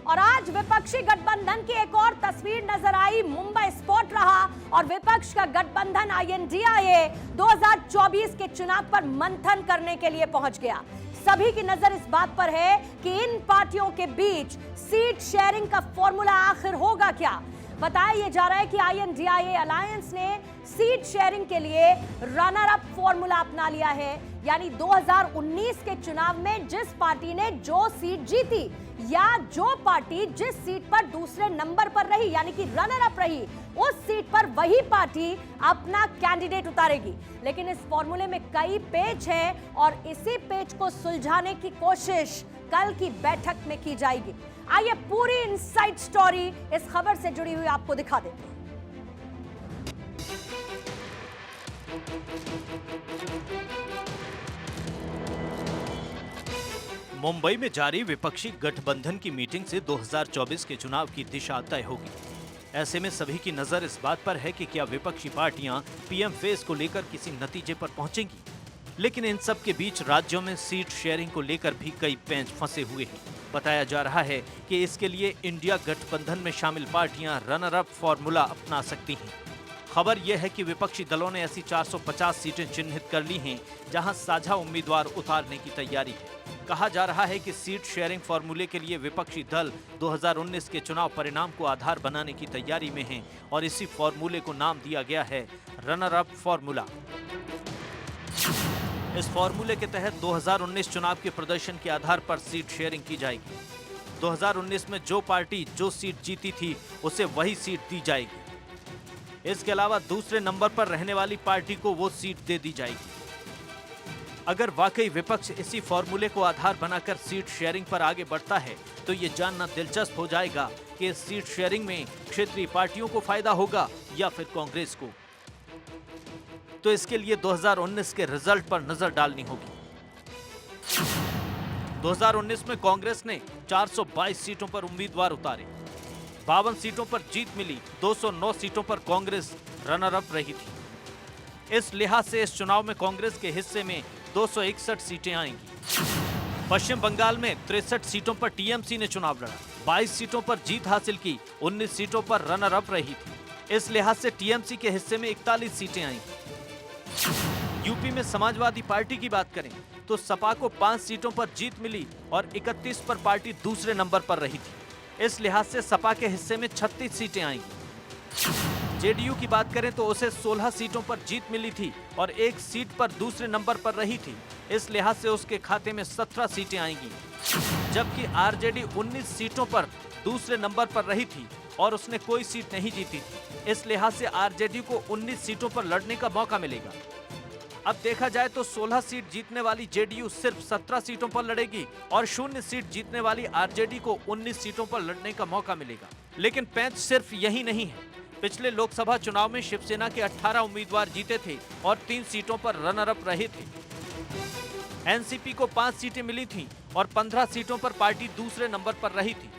और आज विपक्षी गठबंधन की एक और तस्वीर नजर आई। मुंबई स्पॉट रहा और विपक्ष का गठबंधन INDIA 2024 के चुनाव पर मंथन करने के लिए पहुंच गया। सभी की नजर इस बात पर है कि इन पार्टियों के बीच सीट शेयरिंग का फॉर्मूला आखिर होगा क्या। बताया जा रहा है कि INDIA अलायंस ने सीट शेयरिंग के लिए रनर अप फॉर्मूला अपना लिया है, यानी 2019 के चुनाव में जिस पार्टी ने जो सीट जीती या जो पार्टी जिस सीट पर दूसरे नंबर पर रही यानी कि रनर अप रही, उस सीट पर वही पार्टी अपना कैंडिडेट उतारेगी। लेकिन इस फॉर्मूले में कई पेच हैं और इसी पेच को सुलझाने की कोशिश कल की बैठक में की जाएगी। आइए पूरी इनसाइड स्टोरी इस खबर से जुड़ी हुई आपको दिखा देते हैं। मुंबई में जारी विपक्षी गठबंधन की मीटिंग से 2024 के चुनाव की दिशा तय होगी। ऐसे में सभी की नजर इस बात पर है कि क्या विपक्षी पार्टियां PM फेज को लेकर किसी नतीजे पर पहुंचेंगी। लेकिन इन सब के बीच राज्यों में सीट शेयरिंग को लेकर भी कई पेंच फंसे हुए हैं। बताया जा रहा है कि इसके लिए इंडिया गठबंधन में शामिल पार्टियां रनर अप फॉर्मूला अपना सकती हैं। खबर यह है कि विपक्षी दलों ने ऐसी 450 सीटें चिन्हित कर ली हैं जहां साझा उम्मीदवार उतारने की तैयारी है। कहा जा रहा है कि सीट शेयरिंग फॉर्मूले के लिए विपक्षी दल 2019 के चुनाव परिणाम को आधार बनाने की तैयारी में हैं और इसी फॉर्मूले को नाम दिया गया है रनर अप फॉर्मूला। इस फॉर्मूले के तहत 2019 चुनाव के प्रदर्शन के आधार पर सीट शेयरिंग की जाएगी। 2019 में जो पार्टी जो सीट जीती थी उसे वही सीट दी जाएगी। इसके अलावा दूसरे नंबर पर रहने वाली पार्टी को वो सीट दे दी जाएगी। अगर वाकई विपक्ष इसी फॉर्मूले को आधार बनाकर सीट शेयरिंग पर आगे बढ़ता है तो ये जानना दिलचस्प हो जाएगा कि इस सीट शेयरिंग में क्षेत्रीय पार्टियों को फायदा होगा या फिर कांग्रेस को। तो इसके लिए 2019 के रिजल्ट पर नजर डालनी होगी। 2019 में कांग्रेस ने 422 सीटों पर उम्मीदवार उतारे, 52 सीटों पर जीत मिली, 209 सीटों पर कांग्रेस रनर अप रही थी। इस लिहाज से इस चुनाव में कांग्रेस के हिस्से में 261 सीटें आएंगी। पश्चिम बंगाल में 63 सीटों पर TMC ने चुनाव लड़ा, 22 सीटों पर जीत हासिल की, 19 सीटों पर रनर अप रही थी। इस लिहाज से TMC के हिस्से में 41 सीटें आएंगी। यूपी में समाजवादी पार्टी की बात करें तो सपा को 5 सीटों पर जीत मिली और 31 पर पार्टी दूसरे नंबर पर रही थी। इस लिहाज से सपा के हिस्से में 36 सीटें आएंगी। JDU की बात करें तो उसे 16 सीटों पर जीत मिली थी और 1 सीट पर दूसरे नंबर पर रही थी। इस लिहाज से उसके खाते में 17 सीटें आएंगी। जबकि RJD 19 सीटों पर दूसरे नंबर पर रही थी और उसने कोई सीट नहीं जीती थी। इस लिहाज से RJD को 19 सीटों पर लड़ने का मौका मिलेगा। अब देखा जाए तो 16 सीट जीतने वाली JDU सिर्फ 17 सीटों पर लड़ेगी और 0 सीट जीतने वाली RJD को 19 सीटों पर लड़ने का मौका मिलेगा। लेकिन पेंच सिर्फ यही नहीं है। पिछले लोकसभा चुनाव में शिवसेना के 18 उम्मीदवार जीते थे और 3 सीटों पर रनर अप रहे थे। NCP को 5 सीटें मिली थीं और 15 सीटों पर पार्टी दूसरे नंबर पर रही थी।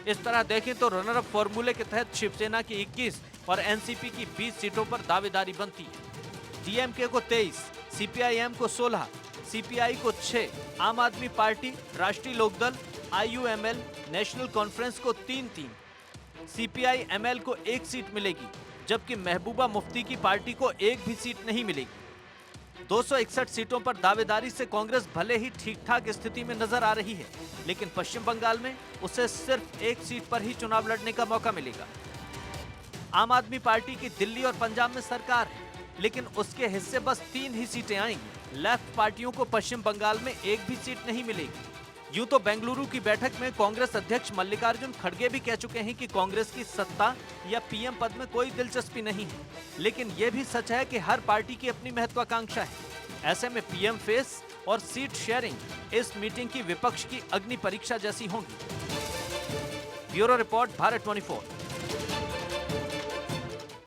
इस तरह देखें तो रनर अप फॉर्मूले के तहत शिवसेना की 21 और NCP की 20 सीटों पर दावेदारी बनती है। DMK को 23, CPIM को 16, CPI को 6, आम आदमी पार्टी, राष्ट्रीय लोकदल, IUML, नेशनल कॉन्फ्रेंस को 3-3, CPI-ML को 1 सीट मिलेगी, जबकि महबूबा मुफ्ती की पार्टी को 1 भी सीट नहीं मिलेगी। 261 सीटों पर दावेदारी से कांग्रेस भले ही ठीक-ठाक स्थिति में नजर आ रही है, लेकिन पश्चिम बंगाल में उसे सिर्फ 1 सीट पर ही चुनाव लड़ने का मौका मिलेगा। आम आदमी पार्टी की दिल्ली और पंजाब में सरकार है, लेकिन उसके हिस्से बस 3 ही सीटें आएंगी। लेफ्ट पार्टियों को पश्चिम बंगाल में 1 भी सीट नहीं मिलेगी। यूं तो बेंगलुरु की बैठक में कांग्रेस अध्यक्ष मल्लिकार्जुन खड़गे भी कह चुके हैं कि कांग्रेस की सत्ता या PM पद में कोई दिलचस्पी नहीं है, लेकिन यह भी सच है कि हर पार्टी की अपनी महत्वाकांक्षा है। ऐसे में PM फेस और सीट शेयरिंग इस मीटिंग की विपक्ष की अग्नि परीक्षा जैसी होंगी। Bureau report, Bharat 24।